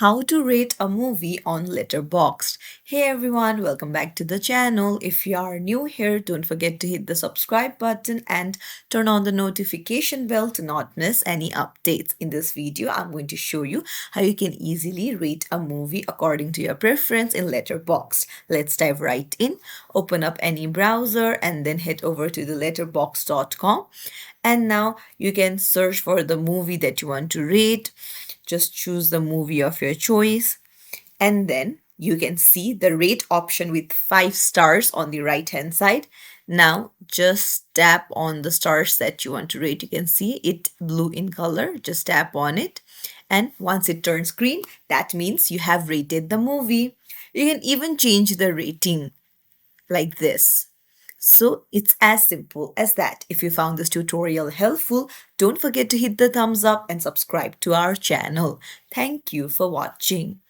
How to rate a movie on Letterboxd. Hey everyone, welcome back to the channel. If you are new here, don't forget to hit the subscribe button and turn on the notification bell to not miss any updates. In this video, I'm going to show you how you can easily rate a movie according to your preference in Letterboxd. Let's dive right in. Open up any browser and then head over to the letterboxd.com. And now you can search for the movie that you want to rate. Just choose the movie of your choice, and then you can see the rate option with 5 stars on the right hand side. Now just tap on the stars that you want to rate. You can see it blue in color. Just tap on it, and once it turns green, that means you have rated the movie. You can even change the rating like this. So it's as simple as that. If you found this tutorial helpful, don't forget to hit the thumbs up and subscribe to our channel. Thank you for watching.